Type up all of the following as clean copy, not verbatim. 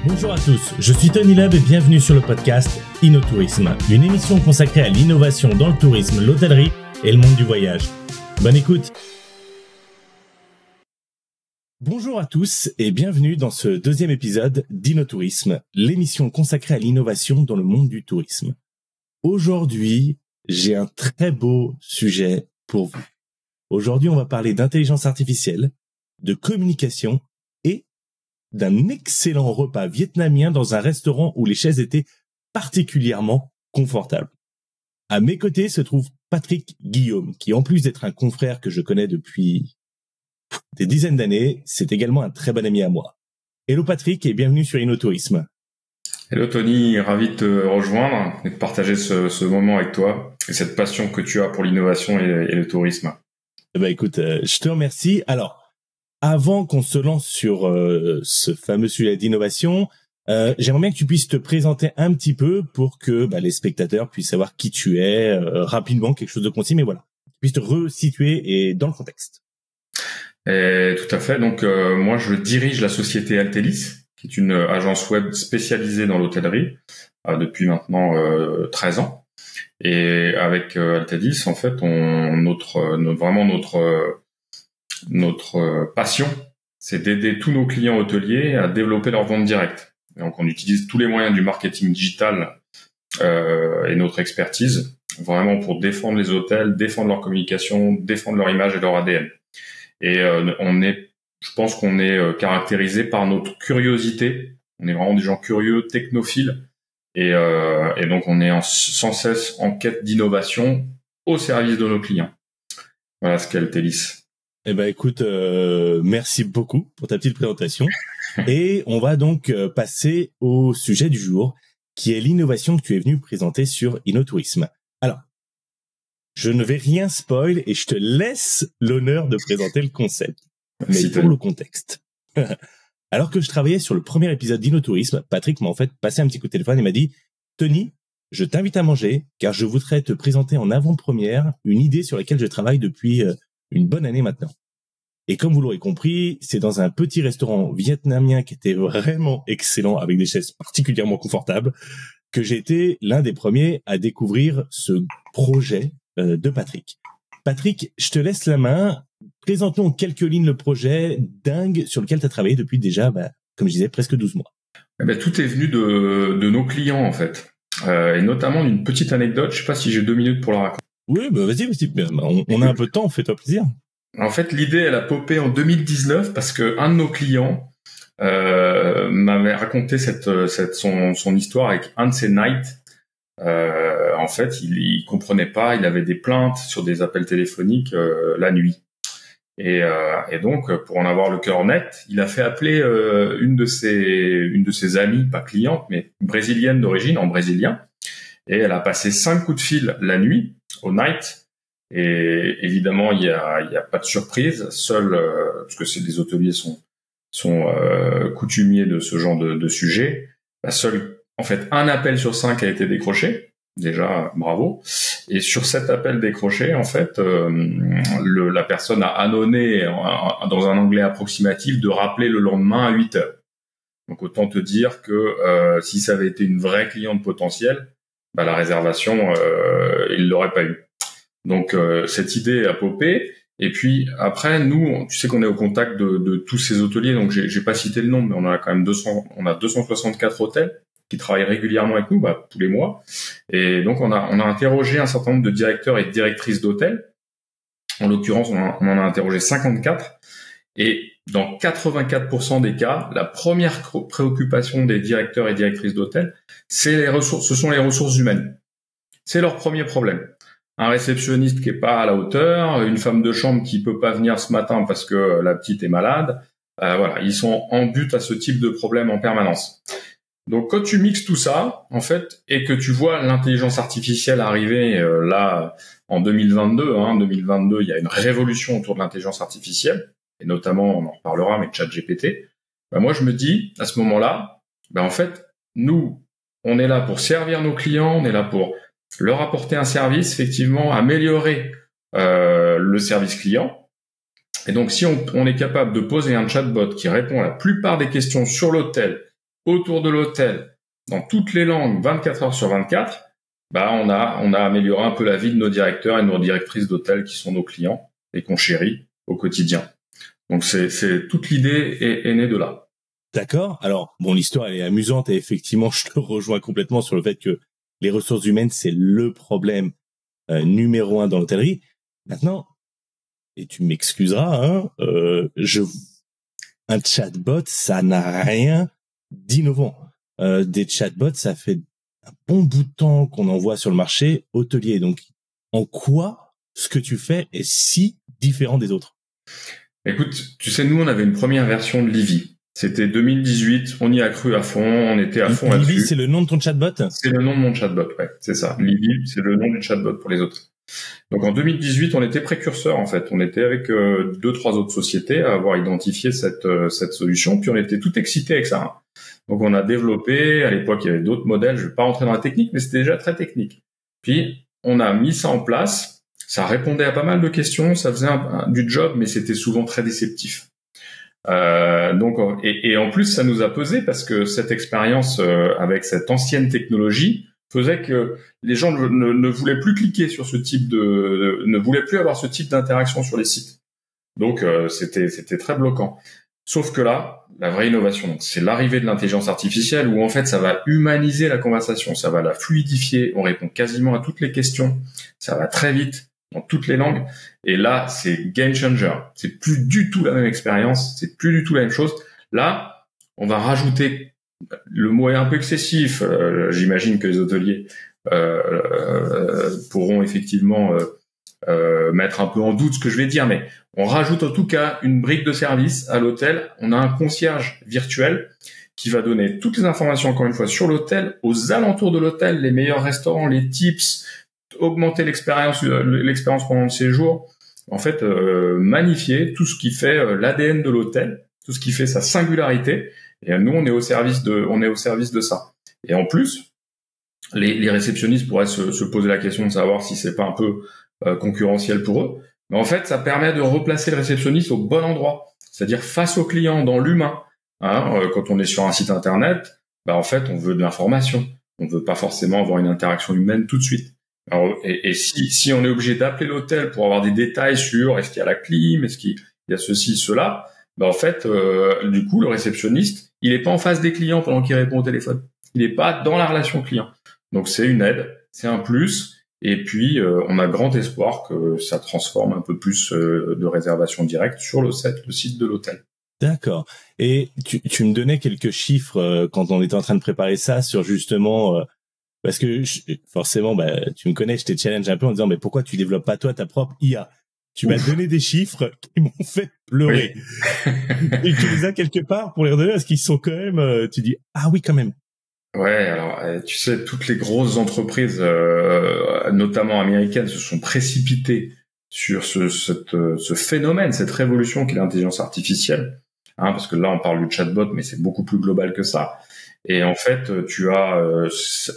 Bonjour à tous, je suis Tony Leb et bienvenue sur le podcast InnoTourisme, une émission consacrée à l'innovation dans le tourisme, l'hôtellerie et le monde du voyage. Bonne écoute. Bonjour à tous et bienvenue dans ce deuxième épisode d'InnoTourisme, l'émission consacrée à l'innovation dans le monde du tourisme. Aujourd'hui, j'ai un très beau sujet pour vous. Aujourd'hui, on va parler d'intelligence artificielle, de communication et d'un excellent repas vietnamien dans un restaurant où les chaises étaient particulièrement confortables. À mes côtés se trouve Patrick Guillaume, qui en plus d'être un confrère que je connais depuis des dizaines d'années, c'est également un très bon ami à moi. Hello Patrick et bienvenue sur InnoTourisme. Hello Tony, ravi de te rejoindre et de partager ce moment avec toi et cette passion que tu as pour l'innovation et le tourisme. Écoute, je te remercie. Alors, avant qu'on se lance sur ce fameux sujet d'innovation, j'aimerais bien que tu puisses te présenter un petit peu pour que les spectateurs puissent savoir qui tu es, rapidement, quelque chose de concis, mais voilà, tu puisses te resituer et dans le contexte. Tout à fait. Donc, moi, je dirige la société Altelis, qui est une agence web spécialisée dans l'hôtellerie depuis maintenant 13 ans. Et avec Altelis, en fait, notre passion, c'est d'aider tous nos clients hôteliers à développer leur vente directe. Et donc, on utilise tous les moyens du marketing digital et notre expertise vraiment pour défendre les hôtels, défendre leur communication, défendre leur image et leur ADN. Et je pense qu'on est caractérisé par notre curiosité. On est vraiment des gens curieux, technophiles. Et donc, on est sans cesse en quête d'innovation au service de nos clients. Voilà ce qu'est Altelis. Écoute, merci beaucoup pour ta petite présentation. Et on va donc passer au sujet du jour, qui est l'innovation que tu es venu présenter sur InnoTourisme. Alors, je ne vais rien spoil et je te laisse l'honneur de présenter le concept. Mais pour le contexte. Alors que je travaillais sur le premier épisode d'InnoTourisme, Patrick m'a en fait passé un petit coup de téléphone et m'a dit « Tony, je t'invite à manger car je voudrais te présenter en avant-première une idée sur laquelle je travaille depuis une bonne année maintenant. » Et comme vous l'aurez compris, c'est dans un petit restaurant vietnamien qui était vraiment excellent avec des chaises particulièrement confortables que j'ai été l'un des premiers à découvrir ce projet de Patrick. Patrick, je te laisse la main. Présente-nous en quelques lignes le projet dingue sur lequel tu as travaillé depuis déjà, comme je disais, presque 12 mois. Tout est venu de nos clients, en fait. Et notamment d'une petite anecdote. Je sais pas si j'ai 2 minutes pour la raconter. Oui, vas-y. On a un peu de temps, fais-toi plaisir. En fait, l'idée, elle a popé en 2019 parce que un de nos clients m'avait raconté son histoire avec un de ses nights. En fait, il comprenait pas, il avait des plaintes sur des appels téléphoniques la nuit. Et donc, pour en avoir le cœur net, il a fait appeler une de ses amies, pas cliente, mais brésilienne d'origine, en brésilien. Et elle a passé 5 coups de fil la nuit, au night. Et évidemment, il y a pas de surprise, parce que les hôteliers sont coutumiers de ce genre de sujet. En fait, un appel sur 5 a été décroché. Déjà, bravo. Et sur cet appel décroché, en fait, la personne a annonné dans un anglais approximatif de rappeler le lendemain à 8 heures. Donc, autant te dire que si ça avait été une vraie cliente potentielle, la réservation, il l'aurait pas eu. Donc, cette idée a popé. Et puis, après, nous, tu sais qu'on est au contact de tous ces hôteliers. Donc, j'ai pas cité le nombre, mais on a quand même 264 hôtels qui travaillent régulièrement avec nous, tous les mois. Et donc, on a interrogé un certain nombre de directeurs et de directrices d'hôtels. En l'occurrence, on en a interrogé 54. Et dans 84% des cas, la première préoccupation des directeurs et directrices d'hôtels, ce sont les ressources humaines. C'est leur premier problème. Un réceptionniste qui est pas à la hauteur, une femme de chambre qui peut pas venir ce matin parce que la petite est malade. Voilà, ils sont en but à ce type de problème en permanence. Donc, quand tu mixes tout ça, en fait, et que tu vois l'intelligence artificielle arriver là en 2022, 2022, il y a une révolution autour de l'intelligence artificielle, et notamment, on en reparlera, mais ChatGPT. Moi, je me dis, à ce moment-là, en fait, nous, on est là pour servir nos clients, on est là pour leur apporter un service, effectivement, améliorer le service client. Et donc, si on est capable de poser un chatbot qui répond à la plupart des questions sur l'hôtel autour de l'hôtel, dans toutes les langues, 24 heures sur 24, bah on a amélioré un peu la vie de nos directeurs et nos directrices d'hôtel qui sont nos clients et qu'on chérit au quotidien. Donc c'est toute l'idée est née de là. D'accord. Alors, bon, l'histoire, elle est amusante et effectivement, je te rejoins complètement sur le fait que les ressources humaines, c'est le problème numéro 1 dans l'hôtellerie. Maintenant, et tu m'excuseras, un chatbot, ça n'a rien d'innovant. Des chatbots, ça fait un bon bout de temps qu'on en voit sur le marché hôtelier. Donc, en quoi ce que tu fais est si différent des autres? Écoute, tu sais, nous, on avait une première version de Livy. C'était 2018, on y a cru à fond, on était à fond là-dessus. Livy, c'est le nom de ton chatbot? C'est le nom de mon chatbot, ouais, c'est ça. Livy, c'est le nom du chatbot pour les autres. Donc en 2018, on était précurseur en fait. On était avec 2-3 autres sociétés à avoir identifié cette solution, puis on était tout excités avec ça. Hein. Donc on a développé, à l'époque il y avait d'autres modèles, je vais pas rentrer dans la technique, mais c'était déjà très technique. Puis on a mis ça en place, ça répondait à pas mal de questions, ça faisait du job, mais c'était souvent très déceptif. Donc et en plus ça nous a pesé parce que cette expérience avec cette ancienne technologie faisait que les gens ne voulaient plus cliquer sur ce type ne voulaient plus avoir ce type d'interaction sur les sites. Donc c'était très bloquant. Sauf que là, la vraie innovation, c'est l'arrivée de l'intelligence artificielle où en fait ça va humaniser la conversation, ça va la fluidifier, on répond quasiment à toutes les questions, ça va très vite dans toutes les langues. Et là, c'est game changer. C'est plus du tout la même expérience, c'est plus du tout la même chose. Là, on va rajouter, le mot est un peu excessif, j'imagine que les hôteliers pourront effectivement mettre un peu en doute ce que je vais dire, mais on rajoute en tout cas une brique de service à l'hôtel. On a un concierge virtuel qui va donner toutes les informations, encore une fois, sur l'hôtel, aux alentours de l'hôtel, les meilleurs restaurants, les tips, augmenter l'expérience pendant le séjour, en fait magnifier tout ce qui fait l'ADN de l'hôtel, tout ce qui fait sa singularité, et nous on est au service de ça. Et en plus, les réceptionnistes pourraient se poser la question de savoir si c'est pas un peu concurrentiel pour eux, mais en fait ça permet de replacer le réceptionniste au bon endroit, c'est-à-dire face au client, dans l'humain. Quand on est sur un site internet, bah en fait on veut de l'information, on veut pas forcément avoir une interaction humaine tout de suite. Alors, et si on est obligé d'appeler l'hôtel pour avoir des détails sur est-ce qu'il y a la clim, est-ce qu'il y a ceci, cela, ben en fait, du coup, le réceptionniste, il est pas en face des clients pendant qu'il répond au téléphone. Il est pas dans la relation client. Donc c'est une aide, c'est un plus, et puis on a grand espoir que ça transforme un peu plus de réservation directe sur le site de l'hôtel. D'accord. Et tu me donnais quelques chiffres quand on était en train de préparer ça sur justement parce que forcément, tu me connais, je t'ai challenge un peu en disant mais pourquoi tu développes pas toi ta propre IA? Tu m'as donné des chiffres qui m'ont fait pleurer. Oui. Et tu les as quelque part pour les redonner parce qu'ils sont quand même. Tu dis ah oui quand même. Ouais, alors tu sais, toutes les grosses entreprises, notamment américaines, se sont précipitées sur ce phénomène, cette révolution qu'est l'intelligence artificielle. Parce que là, on parle du chatbot, mais c'est beaucoup plus global que ça. Et en fait, tu as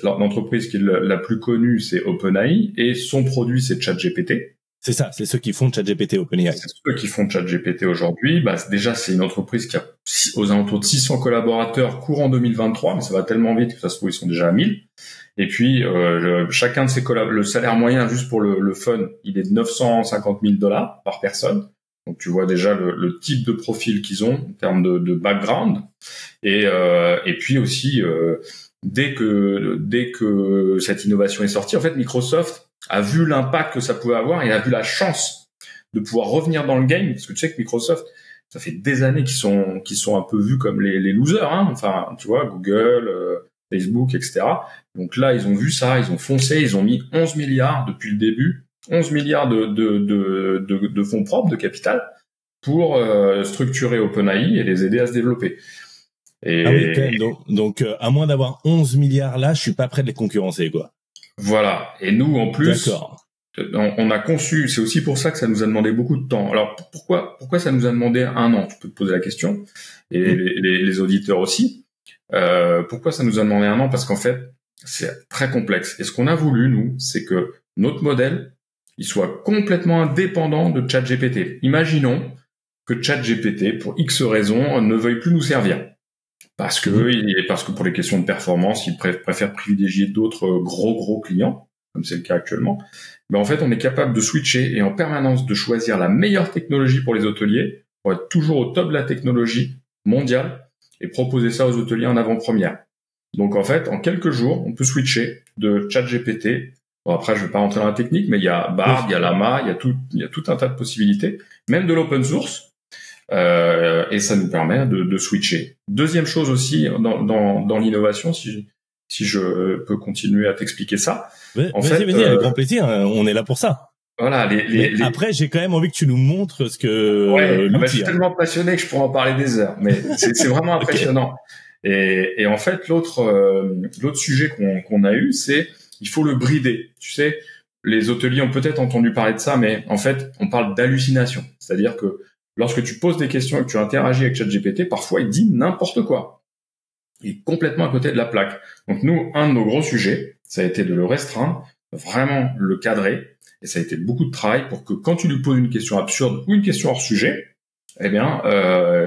l'entreprise qui est la plus connue, c'est OpenAI, et son produit, c'est ChatGPT. C'est ça, c'est ceux qui font ChatGPT, OpenAI. C'est ceux qui font ChatGPT aujourd'hui. Déjà, c'est une entreprise qui a aux alentours de 600 collaborateurs courant 2023, mais ça va tellement vite que ça se trouve, ils sont déjà à 1000. Et puis, chacun de ces le salaire moyen, juste pour le fun, il est de $950 000 par personne. Donc tu vois déjà le type de profil qu'ils ont en termes de background. Et puis aussi, dès que cette innovation est sortie, en fait, Microsoft a vu l'impact que ça pouvait avoir et a vu la chance de pouvoir revenir dans le game. Parce que tu sais que Microsoft, ça fait des années qu'ils sont un peu vus comme les losers. Enfin, tu vois, Google, Facebook, etc. Donc là, ils ont vu ça, ils ont foncé, ils ont mis 11 milliards depuis le début. 11 milliards de fonds propres, de capital, pour structurer OpenAI et les aider à se développer. Et ah oui, quand même. Donc, à moins d'avoir 11 milliards là, je suis pas prêt de les concurrencer, quoi. Voilà. Et nous, en plus, d'accord, on a conçu, c'est aussi pour ça que ça nous a demandé beaucoup de temps. Alors, pourquoi ça nous a demandé 1 an? Tu peux te poser la question. Et les auditeurs aussi. Pourquoi ça nous a demandé 1 an? Parce qu'en fait, c'est très complexe. Et ce qu'on a voulu, nous, c'est que notre modèle, il soit complètement indépendant de ChatGPT. Imaginons que ChatGPT, pour X raisons, ne veuille plus nous servir. parce que pour les questions de performance, ils préfèrent privilégier d'autres gros clients, comme c'est le cas actuellement. Mais en fait, on est capable de switcher et en permanence de choisir la meilleure technologie pour les hôteliers, pour être toujours au top de la technologie mondiale et proposer ça aux hôteliers en avant-première. Donc en fait, en quelques jours, on peut switcher de ChatGPT. Bon, après, je vais pas rentrer dans la technique, mais il y a Bard, il y a Llama, il y a tout un tas de possibilités, même de l'open source. Et ça nous permet de switcher. Deuxième chose aussi dans l'innovation, si je peux continuer à t'expliquer ça. Ouais, vas-y, avec grand plaisir. On est là pour ça. Voilà. Après, j'ai quand même envie que tu nous montres ce que. Ouais. Je suis tellement passionné que je pourrais en parler des heures. Mais c'est vraiment impressionnant. Okay. Et en fait, l'autre sujet qu'on a eu, c'est il faut le brider. Tu sais, les hôteliers ont peut-être entendu parler de ça, mais en fait, on parle d'hallucination. C'est-à-dire que lorsque tu poses des questions et que tu interagis avec ChatGPT, parfois il dit n'importe quoi. Il est complètement à côté de la plaque. Donc nous, un de nos gros sujets, ça a été de le restreindre, vraiment le cadrer, et ça a été beaucoup de travail pour que quand tu lui poses une question absurde ou une question hors sujet, eh bien,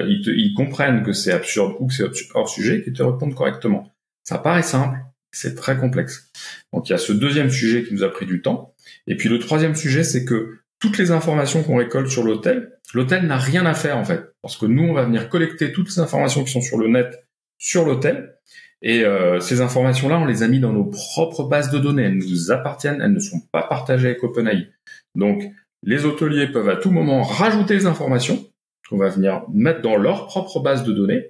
ils comprennent que c'est absurde ou que c'est hors sujet et qu'ils te répondent correctement. Ça paraît simple, c'est très complexe. Donc il y a ce deuxième sujet qui nous a pris du temps. Et puis le troisième sujet, c'est que toutes les informations qu'on récolte sur l'hôtel n'a rien à faire en fait, parce que nous on va venir collecter toutes les informations qui sont sur le net, sur l'hôtel, et ces informations-là on les a mis dans nos propres bases de données, elles nous appartiennent, elles ne sont pas partagées avec OpenAI. Donc les hôteliers peuvent à tout moment rajouter les informations qu'on va venir mettre dans leur propre base de données,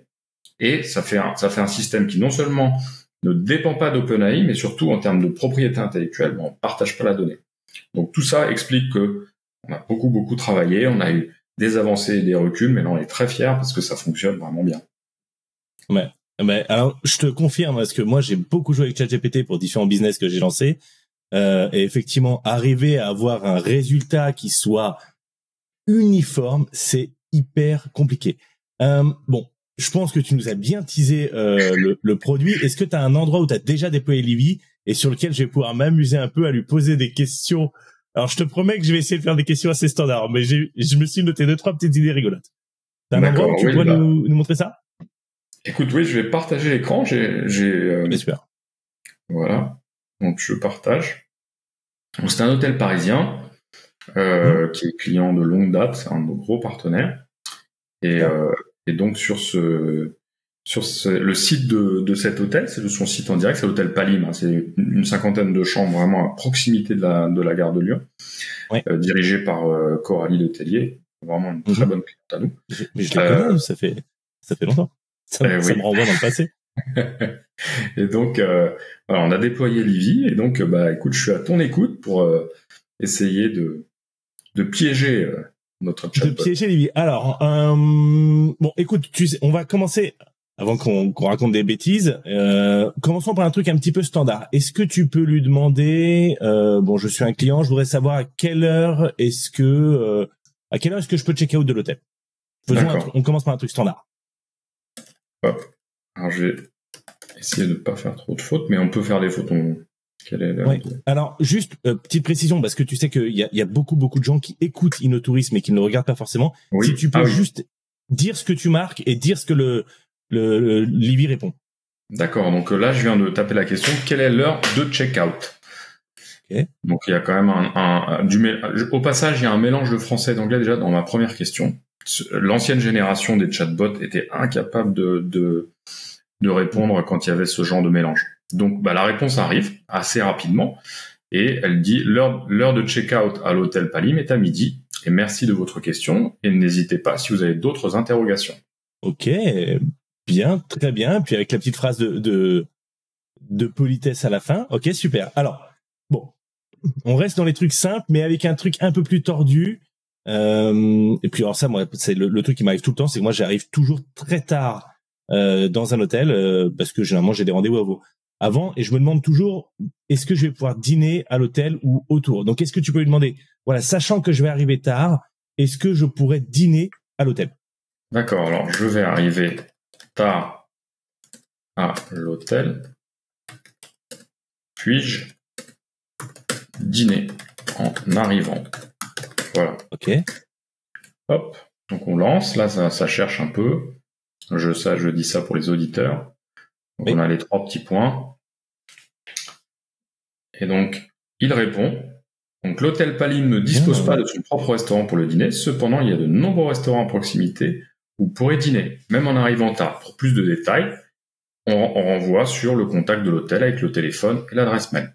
et ça fait un système qui non seulement ne dépend pas d'OpenAI, mais surtout en termes de propriété intellectuelle, on partage pas la donnée. Donc tout ça explique que on a beaucoup travaillé, on a eu des avancées et des reculs, mais là on est très fiers parce que ça fonctionne vraiment bien. Ouais. Alors je te confirme, parce que moi j'ai beaucoup joué avec ChatGPT pour différents business que j'ai lancés, et effectivement arriver à avoir un résultat qui soit uniforme, c'est hyper compliqué. Bon, je pense que tu nous as bien teasé le produit. Est-ce que tu as un endroit où tu as déjà déployé Livy et sur lequel je vais pouvoir m'amuser un peu à lui poser des questions? Alors, je te promets que je vais essayer de faire des questions assez standards, mais je me suis noté 2-3 petites idées rigolotes. T'as un endroit où tu pourrais nous montrer ça? Écoute, oui, je vais partager l'écran. Super. Voilà. Donc, je partage. Donc, c'est un hôtel parisien qui est client de longue date, c'est un de nos gros partenaires. Et donc, sur le site de cet hôtel, c'est son site en direct, c'est l'hôtel Palim, hein, c'est une 50aine de chambres vraiment à proximité de la gare de Lyon, dirigé par Coralie Letellier, vraiment une très bonne cliente à nous. Mais je l'ai connu, ça fait longtemps. Ça me renvoie dans le passé. Et donc, voilà, on a déployé Livy, et donc, écoute, je suis à ton écoute pour essayer de piéger notre chatbot. De piéger Livy. Alors, bon, écoute, on va commencer. Avant qu'on raconte des bêtises, commençons par un truc un petit peu standard. Est-ce que tu peux lui demander, bon, je suis un client, je voudrais savoir à quelle heure est-ce que je peux check out de l'hôtel? On commence par un truc standard. Hop. Alors, je vais essayer de ne pas faire trop de fautes, mais on peut faire des fautes. Quelle est ouais. Alors, juste petite précision, parce que tu sais qu'il y a beaucoup de gens qui écoutent InnoTourisme et qui ne le regardent pas forcément. Oui. Si tu peux juste dire ce que tu marques et dire ce que le Livy répond. D'accord, donc là je viens de taper la question, quelle est l'heure de check-out? Okay. Donc il y a quand même au passage il y a un mélange de français et d'anglais déjà dans ma première question. L'ancienne génération des chatbots était incapable de répondre quand il y avait ce genre de mélange. Donc la réponse arrive assez rapidement et elle dit l'heure de check-out à l'hôtel Palim est à midi et merci de votre question et n'hésitez pas si vous avez d'autres interrogations. Ok. Bien, très bien. Puis avec la petite phrase de politesse à la fin. Ok, super. Alors, bon, on reste dans les trucs simples, mais avec un truc un peu plus tordu. Et puis alors ça, moi, c'est le truc qui m'arrive tout le temps, c'est que moi, j'arrive toujours très tard dans un hôtel parce que généralement j'ai des rendez-vous avant, et je me demande toujours est-ce que je vais pouvoir dîner à l'hôtel ou autour. Donc, est-ce que tu peux lui demander, voilà, sachant que je vais arriver tard, est-ce que je pourrais dîner à l'hôtel? D'accord. Alors, je vais arriver tard à l'hôtel, puis-je dîner en arrivant? Voilà. Ok. Hop. Donc on lance. Là, ça cherche un peu. Je dis ça pour les auditeurs. Donc, on a les 3 petits points. Et donc, il répond. Donc, l'hôtel Paline ne dispose pas de son propre restaurant pour le dîner. Cependant, il y a de nombreux restaurants à proximité où vous pourrez dîner, même en arrivant tard. Pour plus de détails, on renvoie sur le contact de l'hôtel avec le téléphone et l'adresse mail.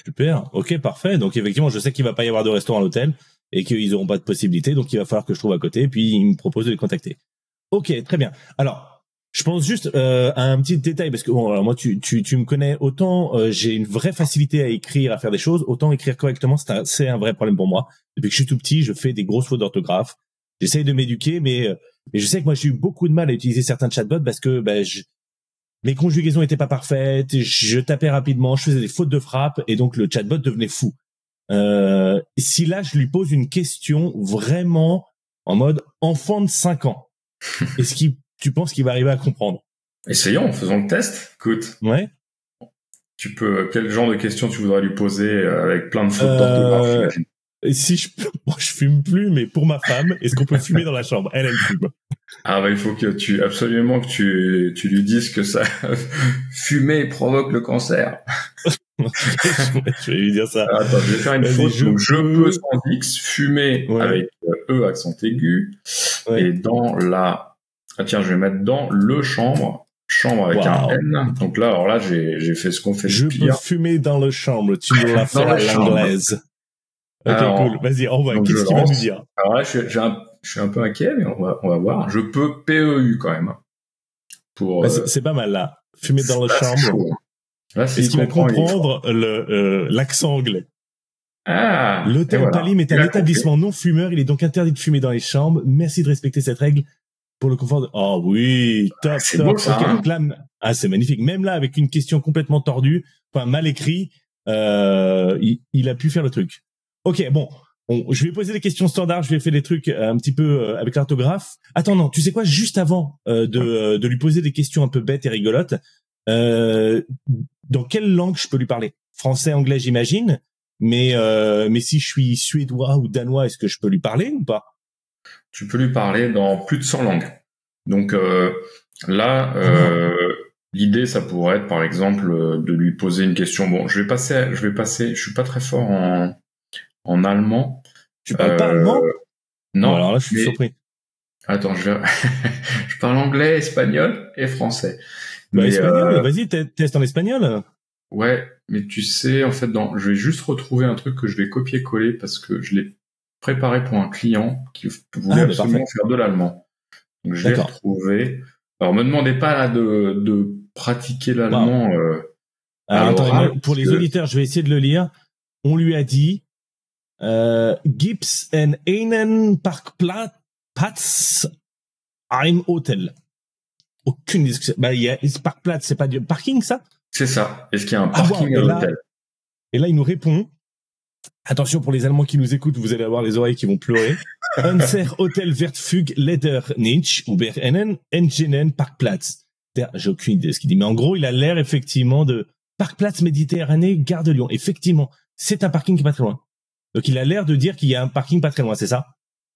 Super. Ok, parfait. Donc, effectivement, je sais qu'il va pas y avoir de restaurant à l'hôtel et qu'ils auront pas de possibilité. Donc, il va falloir que je trouve à côté. Puis, il me propose de les contacter. Ok, très bien. Alors, je pense juste à un petit détail parce que bon, alors moi tu me connais, autant j'ai une vraie facilité à écrire, à faire des choses, autant écrire correctement c'est un vrai problème pour moi. Depuis que je suis tout petit, je fais des grosses fautes d'orthographe. J'essaye de m'éduquer, mais je sais que moi j'ai eu beaucoup de mal à utiliser certains chatbots parce que mes conjugaisons étaient pas parfaites, je tapais rapidement, je faisais des fautes de frappe et donc le chatbot devenait fou. Si là je lui pose une question vraiment en mode enfant de 5 ans, est-ce qu'il tu penses qu'il va arriver à comprendre? Essayons, faisons le test. Écoute. Ouais. Quel genre de questions tu voudrais lui poser avec plein de fautes d'orthographe? Si moi je fume plus, mais pour ma femme, est-ce qu'on peut fumer dans la chambre? Elle fume. Ah il faut que tu lui dises que ça fumer provoque le cancer. Je vais lui dire ça. Attends, je vais faire une faute. Je peux sans X fumer avec E accent aigu et dans la je vais mettre dans le chambre avec un N. Donc là, alors là, j'ai fait ce qu'on fait je de pire. Je peux fumer dans le chambre. Tu me l'as fait à l'anglaise. Ok, cool. Vas-y, envoie. Qu'est-ce qu'il va nous dire? Alors là, je suis un peu inquiet, mais on va voir. Je peux PEU quand même. C'est pas mal là. Fumer dans le chambre. Là, est-ce qu'il va comprendre l'accent anglais? L'hôtel Palim est un établissement non fumeur. Il est donc interdit de fumer dans les chambres. Merci de respecter cette règle. Pour le confort de... Oh oui, top, c'est top. Beau, ça, okay, donc là, c'est magnifique. Même là, avec une question complètement tordue, mal écrit, il a pu faire le truc. Ok, bon, je vais poser des questions standards, je vais faire des trucs un petit peu avec l'orthographe. Attends, non, tu sais quoi, juste avant de lui poser des questions un peu bêtes et rigolotes, dans quelle langue je peux lui parler? Français, anglais, j'imagine, mais si je suis suédois ou danois, est-ce que je peux lui parler ou pas? Tu peux lui parler dans plus de 100 langues. Donc l'idée, ça pourrait être, par exemple, de lui poser une question. Bon, je vais passer. Je suis pas très fort en allemand. Tu parles pas allemand? Non. Alors là, je suis surpris. Attends, je parle anglais, espagnol et français. Espagnol, vas-y, teste en espagnol. Ouais, mais tu sais, en fait, je vais juste retrouver un truc que je vais copier-coller parce que je l'ai préparé pour un client qui voulait absolument faire de l'allemand. Donc je l'ai retrouvé. Alors me demandez pas là de pratiquer l'allemand. Attends, pour les auditeurs, je vais essayer de le lire. On lui a dit Gibt's einen Parkplatz im Hotel. Aucune discussion. Il y a Parkplatz, c'est pas du parking, ça? C'est ça. Est-ce qu'il y a un parking à l'hôtel? Et là, il nous répond. Attention pour les Allemands qui nous écoutent, vous allez avoir les oreilles qui vont pleurer. Unser Hotel wird für leider nicht über einen enginen Parkplatz. J'ai aucune idée de ce qu'il dit, mais en gros, il a l'air effectivement de Parkplatz Méditerranée, Gare de Lyon. Effectivement, c'est un parking qui est pas très loin. Donc, il a l'air de dire qu'il y a un parking pas très loin, c'est ça?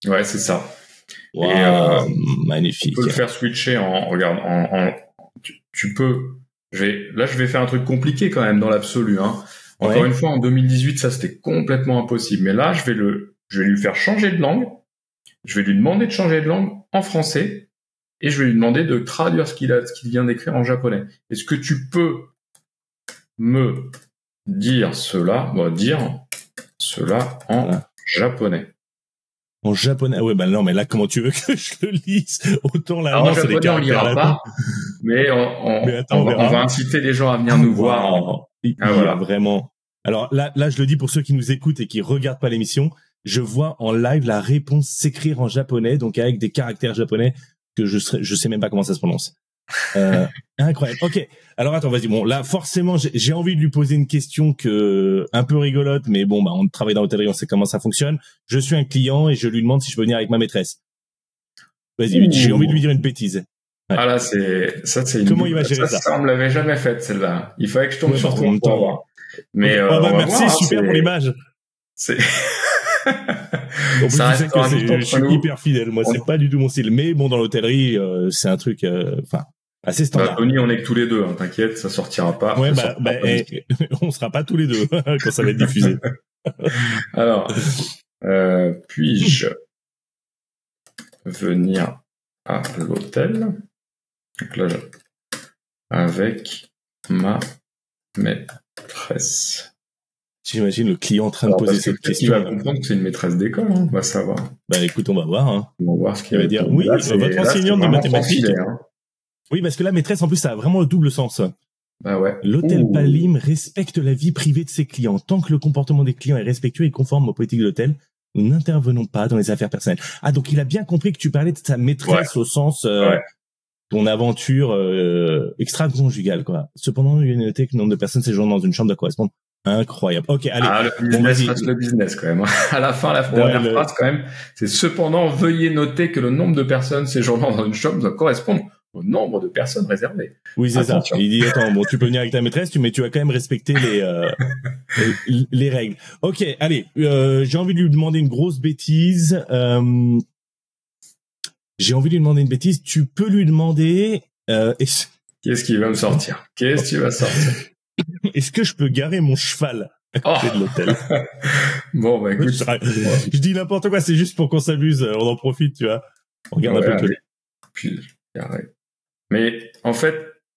Ouais, c'est ça. Wow, et magnifique. Tu peux le faire switcher tu peux. Je vais faire un truc compliqué quand même dans l'absolu, hein. Encore une fois, en 2018, ça c'était complètement impossible. Mais là, je vais lui faire changer de langue. Je vais lui demander de changer de langue en français et je vais lui demander de traduire ce qu'il vient d'écrire en japonais. Est-ce que tu peux me dire cela en japonais? En japonais? Ouais, non, mais là, comment tu veux que je le lise? Autant l'allemand, c'est les caractères. On lira pas, mais on va inciter les gens à venir nous voir. Voilà. Vraiment. Alors là, je le dis pour ceux qui nous écoutent et qui regardent pas l'émission, je vois en live la réponse s'écrire en japonais, donc avec des caractères japonais que je sais même pas comment ça se prononce. Incroyable. Ok. Alors attends, vas-y. Bon, là, forcément, j'ai envie de lui poser une question un peu rigolote, mais bon, on travaille dans l'hôtellerie, on sait comment ça fonctionne. Je suis un client et je lui demande si je peux venir avec ma maîtresse. Vas-y, j'ai envie de lui dire une bêtise. Ouais. Ah là, Comment il va gérer ça? Ça, on me l'avait jamais faite, celle-là. Il fallait que je tombe sur toi pour voir. Mais merci, voir, super pour l'image. En plus, Ça tu sais reste que un mythe je suis entre nous. hyper fidèle. Moi, c'est pas du tout mon style. Mais bon, dans l'hôtellerie, c'est un truc, assez Bah, standard. Tony, on est que tous les deux, hein, t'inquiète, ça sortira pas. Ouais, Ça sortira pas d'ici. on sera pas tous les deux quand ça va être diffusé. Alors, puis-je venir à l'hôtel? Donc là, avec ma maîtresse. J'imagine le client en train de Alors, poser parce que cette peut-être qu'il question. va comprendre que c'est une maîtresse d'école, hein, on va savoir. Bah écoute, on va voir. Hein. On va voir ce qu'il Il va dire oui, votre enseignante de mathématiques. Hein. Oui, parce que la maîtresse, en plus, ça a vraiment le double sens. Bah ouais. L'hôtel Palim respecte la vie privée de ses clients. Tant que le comportement des clients est respectueux et conforme aux politiques de l'hôtel, nous n'intervenons pas dans les affaires personnelles. Ah, donc il a bien compris que tu parlais de sa maîtresse au sens ton aventure extra-conjugale, quoi. Cependant, il y a noté que le nombre de personnes séjournant dans une chambre doit correspondre. Incroyable. Ok, allez. Ah, le business reste le business quand même. À la fin, la dernière phrase quand même, c'est cependant, veuillez noter que le nombre de personnes séjournant dans une chambre doit correspondre au nombre de personnes réservées. Oui, c'est ça. Il dit, attends, bon, tu peux venir avec ta maîtresse, mais tu vas quand même respecter les règles. Ok, allez, j'ai envie de lui demander une grosse bêtise. Tu peux lui demander... Qu'est-ce qu'il va me sortir? Qu'est-ce qu'il va sortir? Est-ce que je peux garer mon cheval à côté de l'hôtel? Bon, bah écoute. Je dis n'importe quoi, c'est juste pour qu'on s'amuse, on en profite, tu vois. On regarde un peu. Puis, arrête. Mais en fait,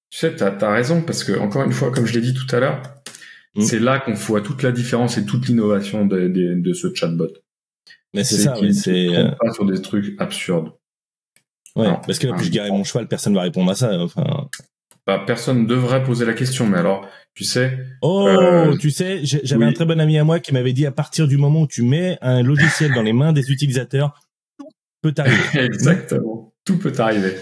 tu sais, t'as raison, parce que encore une fois, comme je l'ai dit tout à l'heure, c'est là qu'on voit toute la différence et toute l'innovation de ce chatbot. Mais c'est ça, oui, c'est pas sur des trucs absurdes. Ouais, alors, parce que là, puis je garer mon cheval, personne va répondre à ça. Enfin, bah, personne ne devrait poser la question, mais alors, tu sais. Tu sais, j'avais un très bon ami à moi qui m'avait dit à partir du moment où tu mets un logiciel dans les mains des utilisateurs, tout peut arriver. Exactement, tout peut arriver.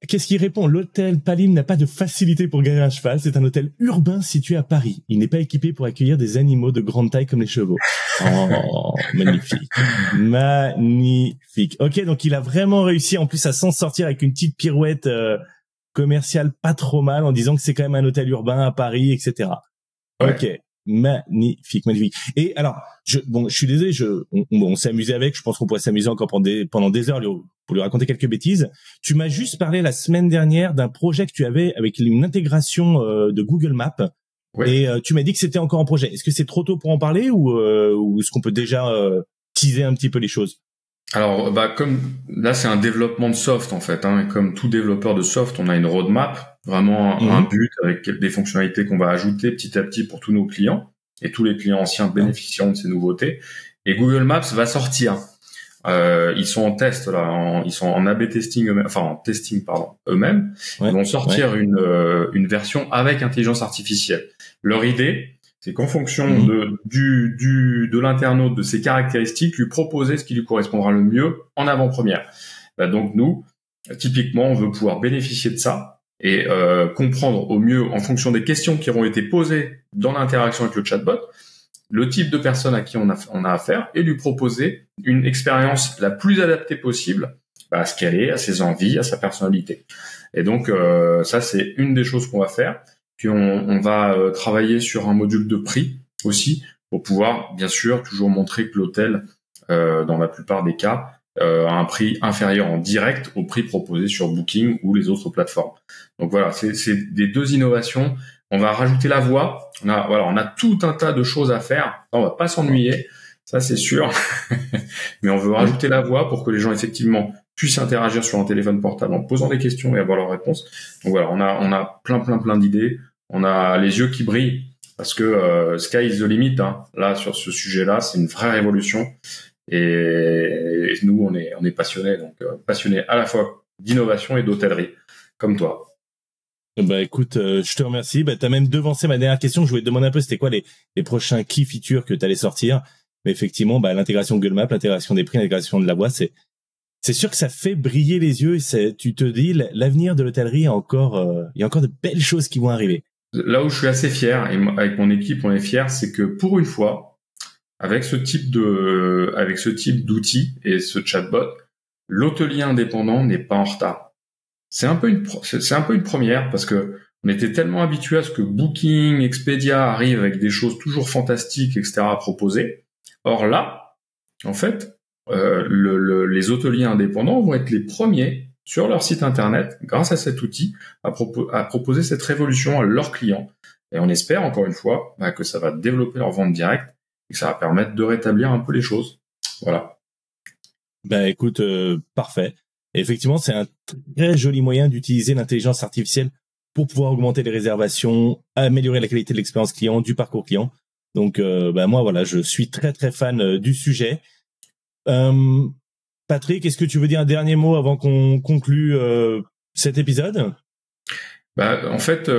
Qu'est-ce qu'il répond? L'hôtel Palim n'a pas de facilité pour garer un cheval. C'est un hôtel urbain situé à Paris. Il n'est pas équipé pour accueillir des animaux de grande taille comme les chevaux. Oh, magnifique. Magnifique. Ok, donc il a vraiment réussi en plus à s'en sortir avec une petite pirouette commerciale pas trop mal en disant que c'est quand même un hôtel urbain à Paris, etc. Ouais. Ok. Magnifique. Et alors, je suis désolé, on s'est amusé avec, je pense qu'on pourrait s'amuser encore pendant des heures pour lui raconter quelques bêtises. Tu m'as juste parlé la semaine dernière d'un projet que tu avais avec une intégration de Google Maps. Ouais. Et tu m'as dit que c'était encore en projet. Est-ce que c'est trop tôt pour en parler ou est-ce qu'on peut déjà teaser un petit peu les choses? Alors, bah, comme là, c'est un développement de soft en fait, hein, et comme tout développeur de soft, on a une roadmap, vraiment un but avec des fonctionnalités qu'on va ajouter petit à petit pour tous nos clients, et tous les clients anciens bénéficieront de ces nouveautés. Et Google Maps va sortir. Ils sont en test là, ils sont en A/B testing eux-mêmes, enfin en testing eux-mêmes. Ouais, ils vont sortir une version avec intelligence artificielle. Leur idée, c'est qu'en fonction de l'internaute, de ses caractéristiques, lui proposer ce qui lui correspondra le mieux en avant-première. Bah donc nous, typiquement, on veut pouvoir bénéficier de ça et comprendre au mieux, en fonction des questions qui auront été posées dans l'interaction avec le chatbot, le type de personne à qui on a affaire et lui proposer une expérience la plus adaptée possible à ce qu'elle est, à ses envies, à sa personnalité. Et donc ça, c'est une des choses qu'on va faire. Puis on va travailler sur un module de prix aussi pour pouvoir, bien sûr, toujours montrer que l'hôtel, dans la plupart des cas, a un prix inférieur en direct au prix proposé sur Booking ou les autres plateformes. Donc voilà, c'est des deux innovations. On va rajouter la voix. On a tout un tas de choses à faire. On va pas s'ennuyer, ça c'est sûr. Mais on veut rajouter la voix pour que les gens effectivement puissent interagir sur un téléphone portable en posant des questions et avoir leurs réponses. Donc voilà, on a plein d'idées. On a les yeux qui brillent parce que sky is the limit. Hein. Là, sur ce sujet-là, c'est une vraie révolution. Et nous, on est passionnés, donc passionnés à la fois d'innovation et d'hôtellerie, comme toi. Bah écoute, je te remercie. Bah t'as même devancé ma dernière question. Je voulais te demander un peu c'était quoi les prochains key features que t'allais sortir. Mais effectivement, bah l'intégration Google Maps, l'intégration des prix, l'intégration de la voix, c'est sûr que ça fait briller les yeux. Tu te dis l'avenir de l'hôtellerie il y a encore de belles choses qui vont arriver. Là où je suis assez fier et avec mon équipe on est fier, c'est que pour une fois, avec ce type d'outils et ce chatbot, l'hôtelier indépendant n'est pas en retard. C'est un peu une première parce que on était tellement habitué à ce que Booking, Expedia arrive avec des choses toujours fantastiques, etc. à proposer. Or là, en fait, les hôteliers indépendants vont être les premiers sur leur site internet, grâce à cet outil, à proposer cette révolution à leurs clients. Et on espère, encore une fois, que ça va développer leur vente directe et que ça va permettre de rétablir un peu les choses. Voilà. Écoute, parfait. Et effectivement, c'est un très joli moyen d'utiliser l'intelligence artificielle pour pouvoir augmenter les réservations, améliorer la qualité de l'expérience client, du parcours client. Donc, moi, voilà, je suis très, très fan du sujet. Patrick, est-ce que tu veux dire un dernier mot avant qu'on conclue cet épisode? En fait,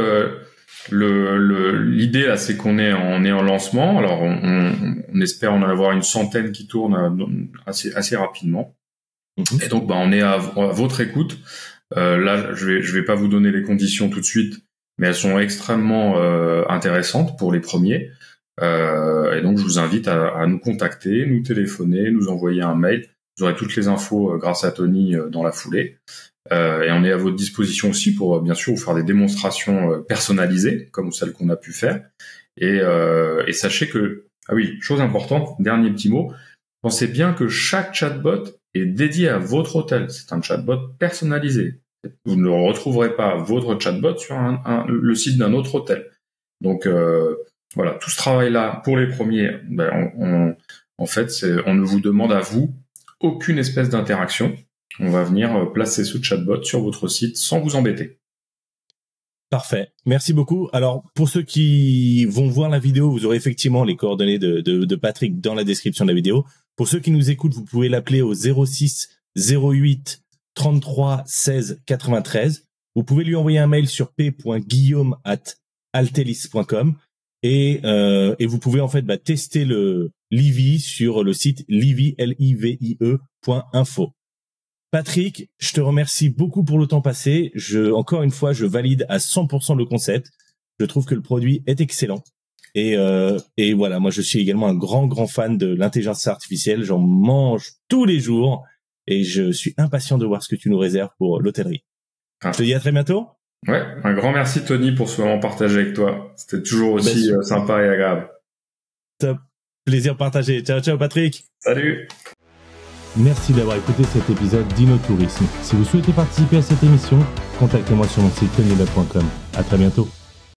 l'idée là, c'est qu'on est en lancement. Alors, on espère en avoir une centaine qui tournent assez rapidement. Et donc, on est à votre écoute. Là, je vais pas vous donner les conditions tout de suite, mais elles sont extrêmement intéressantes pour les premiers. Et donc, je vous invite à nous contacter, nous téléphoner, nous envoyer un mail. Vous aurez toutes les infos grâce à Tony dans la foulée. Et on est à votre disposition aussi pour, bien sûr, vous faire des démonstrations personnalisées, comme celles qu'on a pu faire. Et sachez que, chose importante, dernier petit mot, pensez bien que chaque chatbot est dédié à votre hôtel. C'est un chatbot personnalisé. Vous ne retrouverez pas votre chatbot sur le site d'un autre hôtel. Donc, voilà, tout ce travail-là, pour les premiers, en fait, on ne vous demande à vous aucune espèce d'interaction. On va venir placer ce chatbot sur votre site sans vous embêter. Parfait. Merci beaucoup. Alors, pour ceux qui vont voir la vidéo, vous aurez effectivement les coordonnées de Patrick dans la description de la vidéo. Pour ceux qui nous écoutent, vous pouvez l'appeler au 06 08 33 16 93. Vous pouvez lui envoyer un mail sur p.guillaume@altelis.com et vous pouvez en fait tester le Livie sur le site livie.info. Patrick, je te remercie beaucoup pour le temps passé. Encore une fois, je valide à 100% le concept. Je trouve que le produit est excellent. Et voilà, moi je suis également un grand fan de l'intelligence artificielle. J'en mange tous les jours et je suis impatient de voir ce que tu nous réserves pour l'hôtellerie. Je te dis à très bientôt. Ouais, un grand merci Tony pour ce moment partagé avec toi. C'était toujours aussi sympa et agréable. Top. Plaisir partagé. Ciao Patrick. Salut. Merci d'avoir écouté cet épisode d'InnoTourisme. Si vous souhaitez participer à cette émission, contactez-moi sur mon site tonylab.com. À très bientôt.